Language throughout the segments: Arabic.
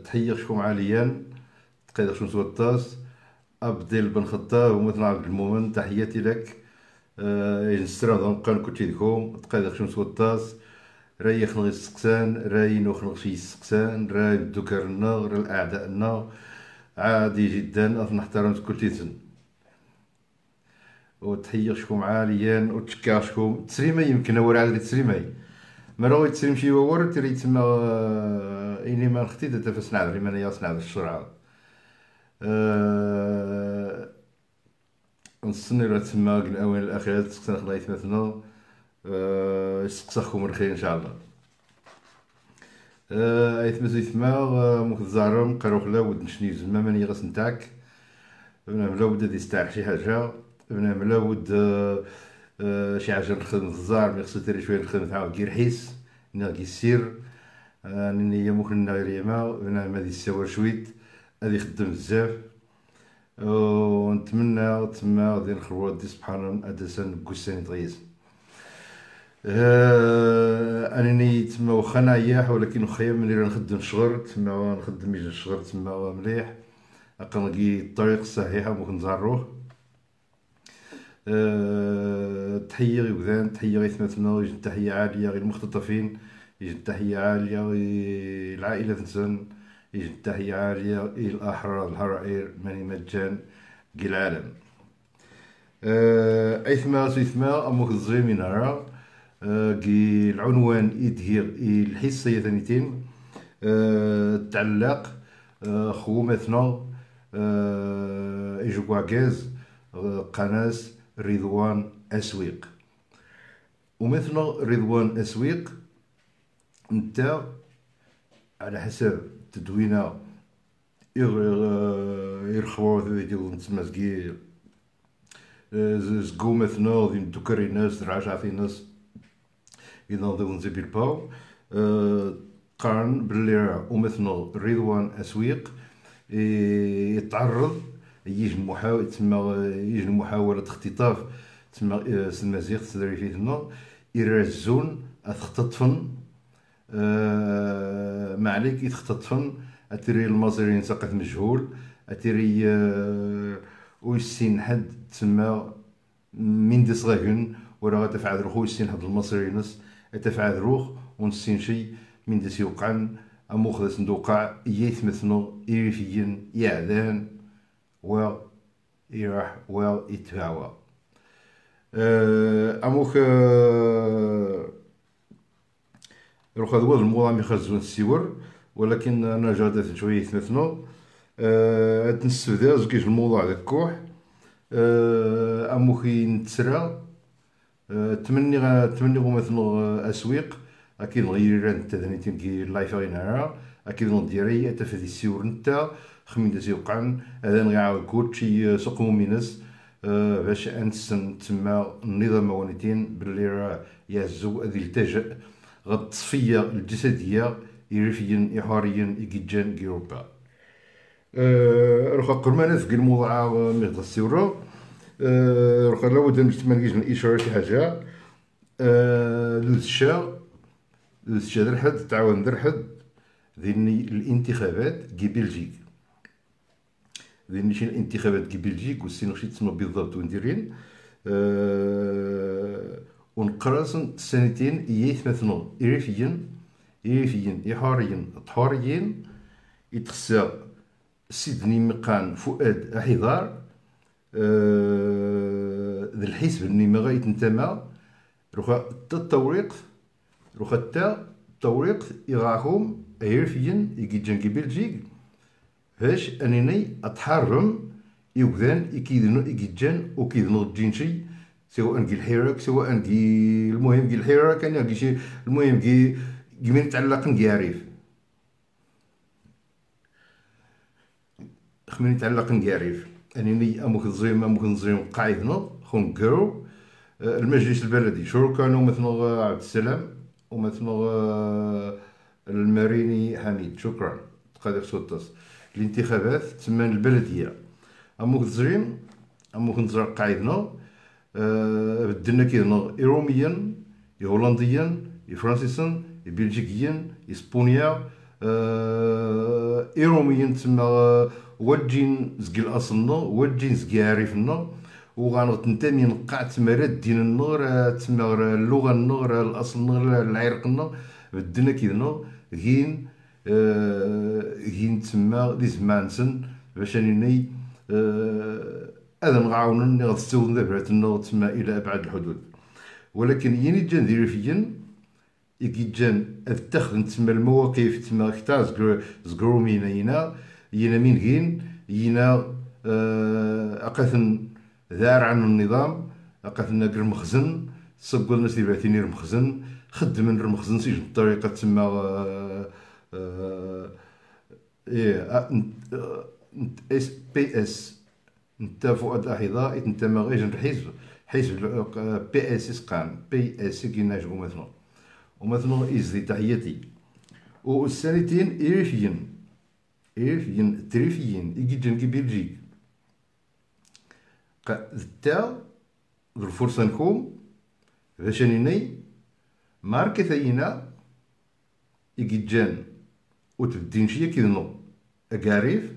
تحية شكون عاليا تقيد شون سوطاس أبديل بن خطاب ومثل عبد المؤمن تحياتي لك. ينسرا ضنقان كنتي دكم تقيد شون سوطاس راي خنغ السقسان راي نوخنغ شي السقسان راي الدكرنا غير الأعداءنا عادي جدا نحترم كلتيتن. وتحية شكون عاليا وتشكا شكون تسريمي يمكن ورا عاد تسريمي مرة يتسريم شي وور تري تما إني ما نختي تفس نعذر من ياس نعذر السرعة. نصني راه تما الأوان الأخيرات تسقسا خلايت مثلا يسقساكم الخير إن شاء الله. أيت مزيت ما ممكن زعرم قالوا خلا ود نشني زعما ماني غاس نتاعك بنا ملا ود يستعرف شي حاجة بنا ملا ود شي حاجة نخدم الزار مي خصو تري شوية نخدم تعاود كي رحيس ناقي السير نني ممكن نغير يما بنا ما دي السوار شويت هادي خدم بزاف ونتمنى تما غادي نخرجوا دي سبحان ادسن كوسان طيس. انني تما واخا نعياح ولكن خير ملي نخدم شغل تما نخدم ميجا شغل تما مليح نلقي الطريق الصحيحه ممكن نزروه. تحيه غير وذان تحيه غير ثماتنا يجي تحيه عاليه غير المختطفين يجي تحيه عاليه غير العائله تنسن يجي تحيه عاليه غير الاحرار الهرائر ماني مجان كي العالم. ايثما سيثما امك الزريمي نرى كي العنوان يدهير الحصية ثانيتين تعلق خومتنا إجوا غاز قناة رضوان أسويق ومثلا رضوان أسويق نتا على حسب تدوينة يرخبوا ديال نتسمى زقو مثلا ديال الدكري ناس رعاش عطي ناس ينظمون زي بيلباو قارن باللي ومثلا رضوان أسويق يتعرض يجي محاولة اختطاف تما المزيغ تدري فيه تما يرزون أتختطفن ما عليك يتختطفن أتري المصريين سقط مجهول أتري ويسين حد تما من دي صغيرين ورا غتفعل روح ويسين حد المصريين تفعل روح ونسين شي من دي سيوقعن أموخ ذا صندوقع يثمثنو إيريفيين يعدان و يراح و يتفاوى أموخ روح هذا هو الموضوع يخزون السيور ولكن أنا جادت شوية يثمثنو تنستفدا زكيش الموضوع ذا الكوح أموخي نتسرى تمني مثلا أسويق أكيد نغير نتا ثانيتين كي اللايف غينها أكيد نديري تفدي السيور نتا خمين دازي وقعن هذا نعاود كل شي سوق مومينس باش أنسن تما النظام وانيتين باللي راه يعزو هذه التجأ غد التصفية الجسدية يرفين إحاريا يجيجان كيوروبا. روح قرمانة في الموضوع ميغدا السيورو روح لابد نجتمع الإشارة شي حاجة للشا درحد تعاون درحد ذيني الانتخابات كي بلجيك ذيني شي الانتخابات كي بلجيك وسينو شي تسمى بالضبط ونديرين ونقراصن سنتين يثمثنو إريفيين إحاريين طحوريين يتخسى سيدني مقان فؤاد أحضار ذا الحزب اللي ما غايت نتما روخا التوريق روخا التوريق يغاهم ايرفيين يجي جنكي بلجيك باش انني اتحرم يوذان يكيدنو يجيجان وكيدنو جينشي سواء كي الحراك سواء كي المهم كي الحراك انا كي شي المهم كي من تعلقن كي عريف خمين تعلقن كي عريف انني امك نظيم قاعدنا خون كرو المجلس البلدي شو كانوا مثلا عبد السلام ومثلا الماريني حميد شكرا تقدر سوتس الانتخابات تسمى البلديه امك نظيم قاعدنا بدلنا كيدنا ايروميا هولنديا فرنسيسا بلجيكيا اسبانيا إيروميا تما واجين زكي الأصلنا واجين زكي عارفنا وغنتنتمي نقع تما راه الدين النور تما اللغة النور الأصل النور العرقنا بدنا كيدنا غين غين تما دي زمانسن باش انني هذا نعاونن غتستوضن دابراتنا تما الى ابعد الحدود. ولكن يني جان دير فيا يكي جان اتخذ تما المواقف تما كتا زكرومينا ينا مين غين ينا اقاثن ذار عن النظام اقاثن ناقر مخزن صقوا الناس اللي بعثيني المخزن خدم من المخزن سيجن الطريقه تما اس بي اس انت فؤاد احيضا انت ما غير حزب بي اس اس قام بي اس كينا جو مثلا ازدي تحياتي والسنتين إيرفيين تريفيين يجي جنكي بلجيك تا ذو الفرصة نكون باش انني ماركة ثينا يجي جان وتبدين شيا كيدنو أكاريف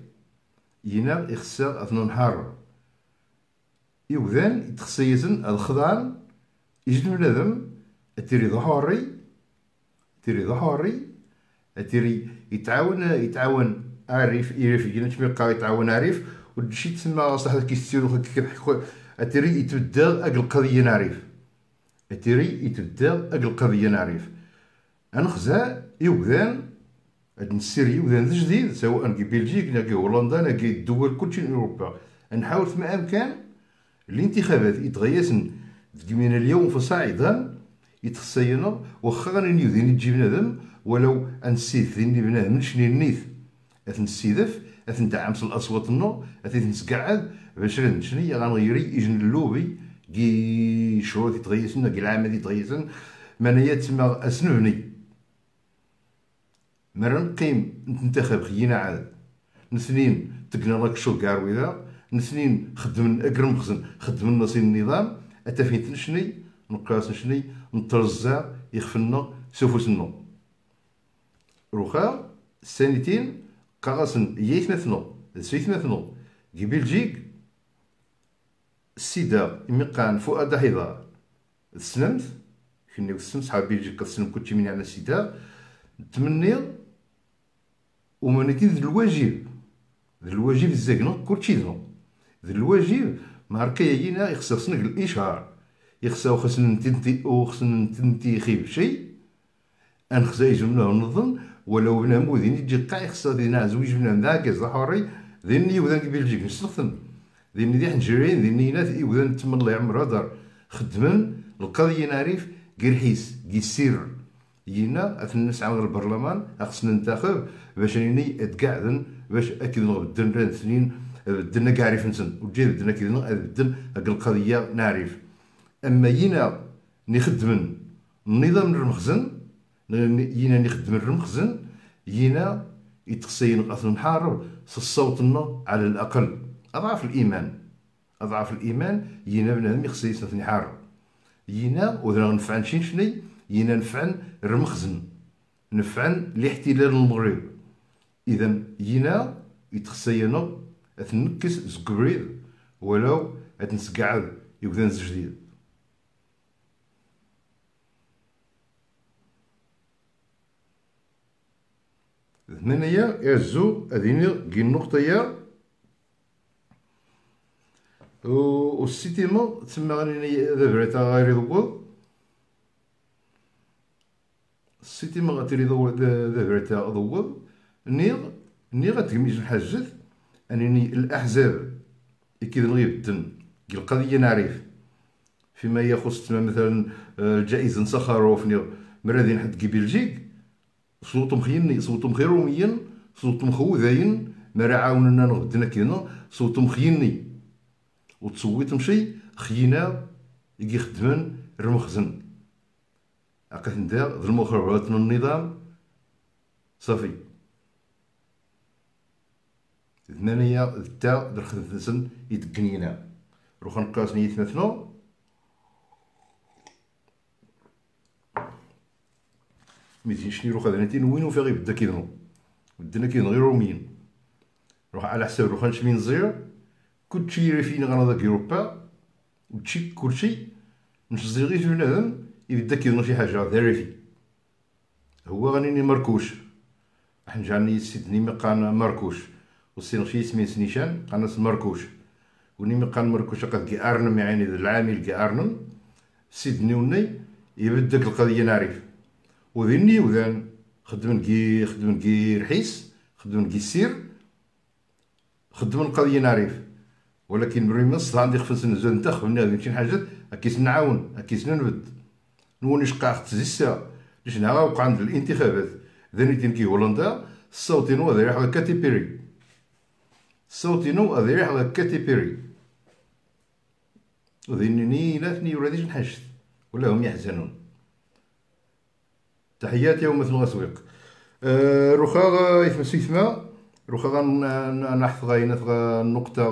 ينا يخسر أثنو نحار يوذان يتخصيزن الخضان يجد بنادم أتيري ظهوري أتيري يتعاون عارف ينا تميقا يتعاون عارف ودشي تسمى صح كيستيرو أتيري يتبدا أك القضية نعرف نعرف أنخزا يوذان هاد السيري وذان جديد سواء كي بلجيك كي هولندا كي الدول كلشي اوروبا نحاول فيما امكن الانتخابات يتغيسن من اليوم فصاعدا يتخصينا واخا غني ذيني تجي بنادم ولو انسيت ذيني بنادم شني النيت اثنسيدف اثندعم الاصوات النو اثنسقعد باش شني غنغيري يجن اللوبي كي شروط يتغيسن كي العمل يتغيسن منايا تما اسنبني مرن قيم ننتخب خينا عاد نسنين تقنا راك شو كارويدا نسنين خدم اقرم مخزن خدم النصين النظام اتا فين تنشني نقاس نشني نترزع يخفلنا سوفوسنا روخا السنتين قاغاسن يثنثنو سيثنثنو كي بلجيك السيدة يمقان فؤاد حيضا السلمت كني السلم صحاب بلجيك السلم كلشي من على السيدة نتمني ومنتي ذو الواجب الزاكنا كلشي ذو الواجب ماركا يجينا يخصصنك الاشهار خصنا نتنتي خيب شيء انخزا يجمنا ونظن ولو بنا مودين يجي قاع يخصها دينا زوج بنا ذاك زحوري ذيني وذاك بلجيك نستخدم ذيني دي حنجرين ذيني نات وذان تم الله يعمر هدر خدمن القضيه نعرف غير حيس سير ينا الناس عمر البرلمان خصنا ننتخب باش انني اتقعدن باش اكيد بدلنا سنين بدلنا كعرف نسن وجي بدلنا كذا بدل هاك القضيه نعرف اما ينا نخدم النظام المخزن ينا نخدم المخزن ينا يتخصين اصلا نحارب صوتنا على الاقل اضعاف الايمان ينا بنادم يخصيص نحارب ينا وذا نفعن شني ينا نفعن المخزن نفعن الاحتلال المغرب اذا ينا يتخصينا اثنكس زكبريد ولو اتنسقعد يوذان جديد ثمانية يعزو هذيني كي النقطة يا والسيتيما تسمى غني دابا غير يضوض السيتيما غتري دابا ضوض ني غتكميج الحاجات انني الاحزاب كي غيبدن كي القضيه نعرف فيما يخص مثلا الجائزه سخروف مرادين حد كي بلجيك صوتهم خيرني صوتهم خيروميا صوتهم خوذاين ما راه عاوننا نغدنا كينا صوتهم خيرني وتصويت مشي خينا يجي خدمن المخزن عقلت ندير ذو المخربات من النظام صافي ثمانية تا درخد نسن يدقنينا روح نقاس نيت مثنو ميتين شني روح هذا نتين وين وفي غيبدا كيدنو ودنا كينغي روميين روح على حساب روح نشمي نزير كلشي يري فينا غانا داك يوروبا وتشي كلشي مش زيغي في بنادم يبدا كيظن شي حاجه داري فيه هو غانيني مركوش راح نجعلني سيدني مقان مركوش وسين شي سمين سنيشان قناص مركوش وني مقان مركوش قد كي ارنم يعني العامل كي ارنم سيدني وني يبدك القضيه نعرف وذني وذان خدم كي رحيس خدم كي السير خدم القضيه نعرف ولكن بريمس عندي خفص نزول نتخ بنادم شي حاجات اكيس نعاون اكيس ننبد نونيش قاعد تزيسا ليش نها وقع عند الانتخابات ذاني تنكي هولندا الصوتينو هذا يروح على كاتي بيري الصوتينو هذا يروح على كاتي بيري وذني ناتني ولاديش نحشت ولا هم يحزنون تحياتي يوم مثل غسويق رخا يثمسيثما رخا نحث غاينات النقطة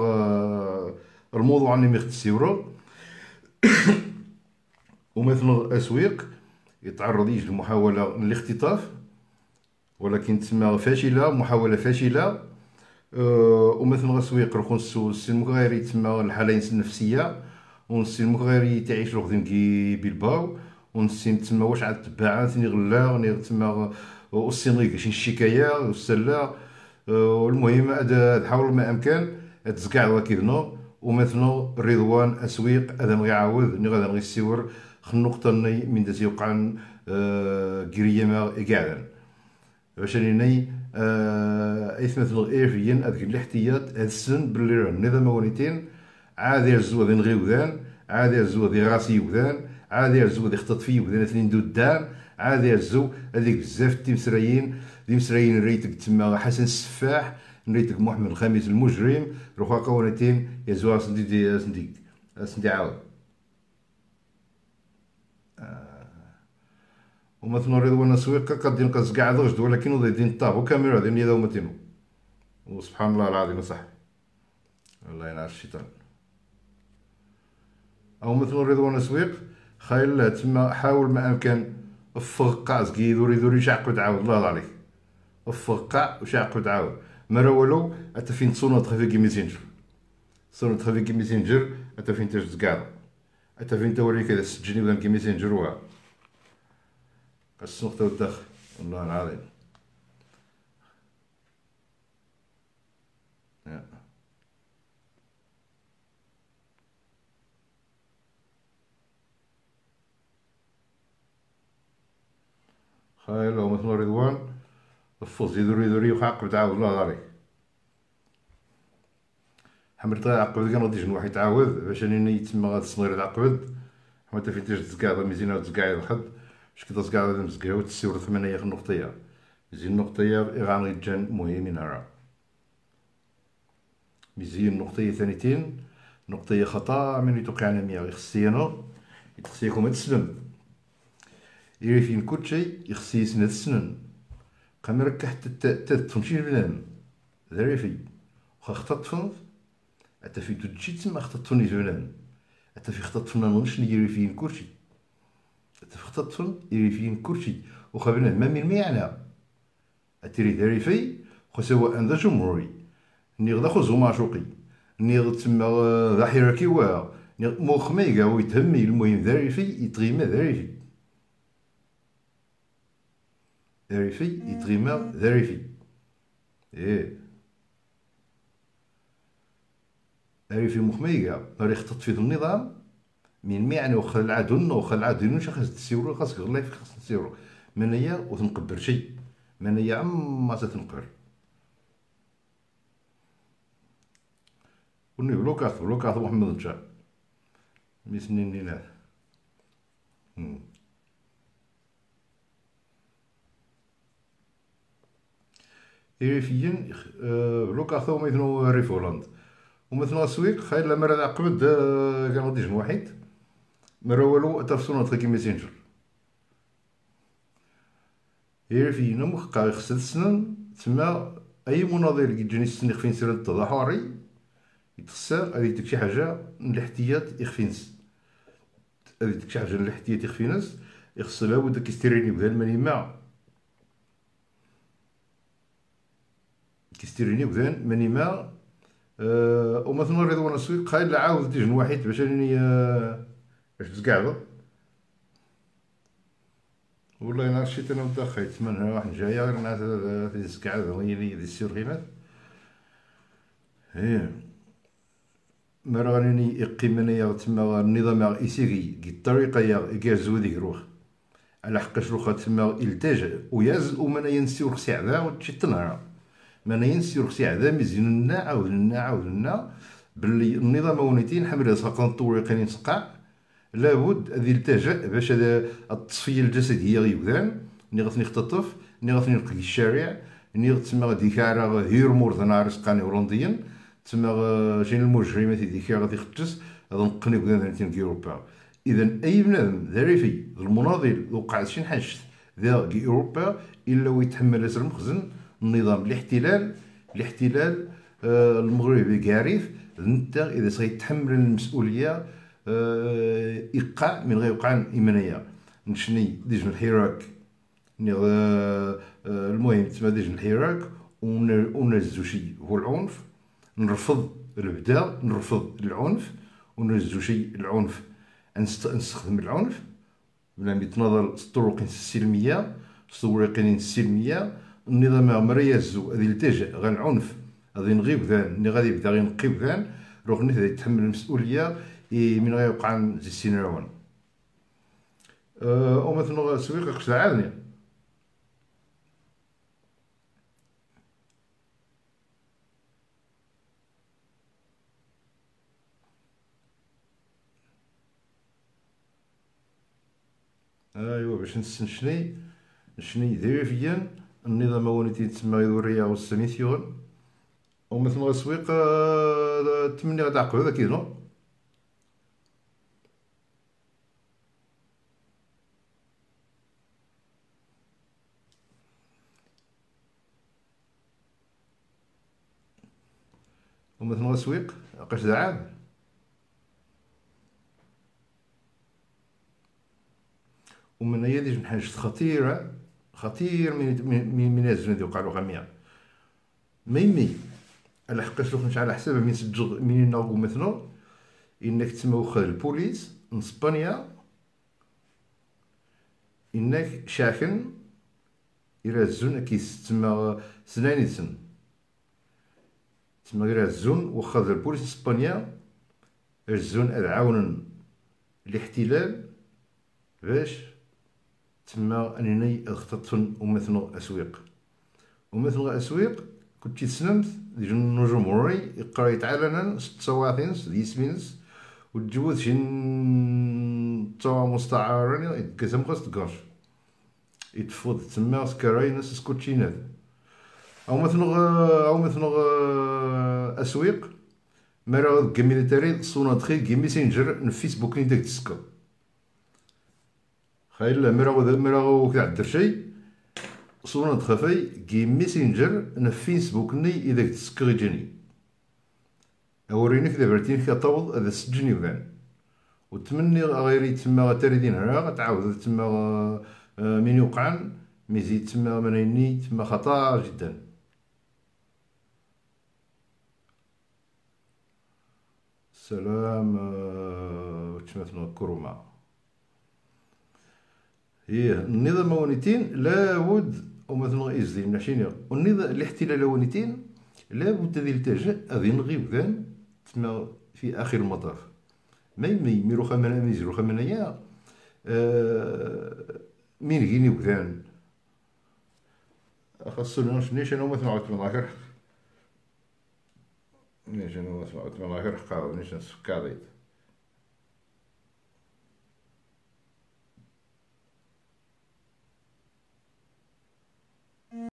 الموضوع اللي ميختسيورو ومثل أسويق يتعرض يجي لمحاولة للاختطاف ولكن تسمى فاشلة محاولة فاشلة ومثل غسويق رخون السي المغيري تسمى الحالة النفسية ونسي المغيري تعيش رخدم كي بلباو ونسي تسمى واش عاد تباعات ني غلا ني تسمى وسينغي شي الشكاية والسلا والمهم هذا حاول ما امكن تزكع كيدنو ومثلا رضوان اسويق هذا غيعاود ني غادا غيسيور النقطه ني من داز يوقع كريما قاعدا باش ني اثمثل ايرفيين هذيك الاحتياط هاد السن باللي النظام ونيتين عاد يرزو ذي نغيوذان عاد يرزو ذي غاسي وذان عاد يرزو ذي خطط فيه وذان اثنين دودان عاد يرزو هذيك بزاف تيمسرايين ريتك تما حسن السفاح ريتك محمد الخامس المجرم روحا قوانتين يزوار سندي عاود ومثلا رضوان سويق قد ينقص كاع ضغط ولكن ضد دين الطاب وكاميرا دين يدا ومتينو وسبحان الله العظيم صح الله ينعس الشيطان او مثل رضوان سويق خايل تما حاول ما امكن افقع زكي دوري شعق تعاود الله عليك افقع وشعق تعاود مرا ولو حتى فين تصونو تخافي ميسنجر صونو تخافي ميسنجر حتى فين تاج زكار حتى فين توري كذا سجلني ولا ميسنجر وها السنقطة والدخل والله العظيم خايل لو مثل رضوان الفوز يدوري وحق تعاود الله عليك حملت عقبت كان غادي واحد يتعاود باش انني يتسمى غاد الصغير تعقبت حتى فين تاج تزكا مزيانه تزكا الخد باش كدا تزكا غادي مزكا وتسير ثمانية النقطيه زين النقطيه غادي جان مهمين هرا مزيان النقطيه ثانيتين نقطيه خطا من يتوقعنا ميا يخصينا يتخصيكم تسلم يري فين كلشي يخصي سنة السنن قام ركح حتى تمشي بنادم داري في وخا خطط فنف حتى في تجي تما خطط فني بنادم حتى في خطط فن نغنش يري فين كلشي حتى في خطط فن يري فين كلشي وخا بنادم ما من ميعنا اتري داري في خو سواء ذا جمهوري ني غدا خو معشوقي ني غدا تما ذا حراكي واه مخ ميغا ويتهمي المهم داري في يتغيما داري في داري يتغيما داري في داري في مخميقة راه يخطط في النظام من معني وخا العدن وخا العدن واش خاص تسيرو خاصك غير في خاص تسيرو منايا وتنقبر شي منايا عما تتنقبر وني بلوكات محمد نجار ميسنين نينات إيريفيين بلوكاثو ميثنو ريفولاند ومثلا السويق خايل لما راه عقبت كان غادي يجن واحد مرة والو تفصلنا تخيكي ميسنجر إيريفيين مخقا يخسر السنن تسمى أي مناضل كيجيني السن يخفين سير التظاهري يتخسر هادي ديك شي حاجة من الاحتياط يخفينس هادي ديك شي حاجة من الاحتياط يخفينس يخص لابد كيستيريني بهذا المنيمة يستيريني وذان ماني ما ومثلا رضوان السويق خايل عاود ديجن واحد باش راني باش تقعد. والله انا شيت انا ودا خايت تمنى واحد جايه غير ناس تيسقعد هي اللي يسير غيمات هي ما راني يقيم انايا تما النظام اسيغي الطريقه يا كازو ديك روح على حقاش روخا تما يلتجئ وياز ومن ينسي رخصي عذا وتشي تنهار من ينسي رخصي عذا مزيان لنا عاود لنا باللي النظام ونيتين حمل ساقن الطريق ينسقع لابد أن يلتجأ باش هذا التصفية الجسدية يبدان ني غتني يختطف ني غتني يلقى الشارع ني تما ديكارا هيرمور ذا رزقاني هولنديا تما جين المجرمات ديكا غادي يختس هذا نقني بدا نتين كيوروبا. اذا اي بنادم ذاري في المناضل وقع شي حاجه ذا اوروبا الا ويتحمل اسر المخزن النظام الاحتلال المغربي كارث انت اذا سيتحمل المسؤوليه إيقاع من غير وقع إيمانية نشني ديجن الحراك المهم تما ديجن الحراك ونزو شي هو العنف نرفض الإبداع نرفض العنف ونزو شي العنف نستخدم العنف بلا يتناضل الطرق السلمية الطريقين السلمية النظام مريزو غادي يلتجئ غير العنف غادي نغيب ذان غادي يبدا غير نقيب ذان روح نث يتحمل المسؤولية من غير يوقع زي السيناوان او مثلا سويق قش عادني ايوا باش نشني داير فيا النظام ونيتي تسمى يوريا والسميثيون او مثلا سويق تمني غدا عقب هذا كينو ومثلا سويق قش عاد ومن هي ديج حاجة خطير من الزمن اللي وقع له غامية ميمي على حقاش لو على حساب من سجل من ناغو مثلا انك تسمى واخا البوليس من اسبانيا انك شاكن الى الزون كيس تسمى سنانيتسن تسمى غير الزون واخا البوليس اسبانيا الزون عاونا الاحتلال باش تما انني اختطفن ومثلا اسويق كنت تسنمت ديال الجمهوري يقرا يتعلن ستواثنس ديسمينس وتجوز شي توا مستعارين يتقسم خاص تقاش يتفوض تما سكراينس سكوتشينات او مثلا اسويق مرا كميليتاري صونا تخي كي ميسنجر فيسبوك ني داك تسكا خايل مرا كاع الدرشي صونا تخفي كي ميسنجر فيسبوك ني اذا تسكا جاني اورينك دابا رتين كطوض هذا سجني وذان وتمني غير تما تاردين هنا تعاود تما من يوقعن ميزيد تما منيني تما خطر جدا. سلام تمثل كروما هي النظام ونيتين لابد ومثلا يزدي من عشرين والنظام الاحتلال ونيتين لابد ذي التجأ أذي نغيب ذان تما في آخر المطاف ميرو خمنا ميزرو خمنا يا مين جيني وذان خاصو نيش أنا مثلا عطنا ظاهر نيش أنا مثلا عطنا ظاهر قاعد نيش نسكاضيت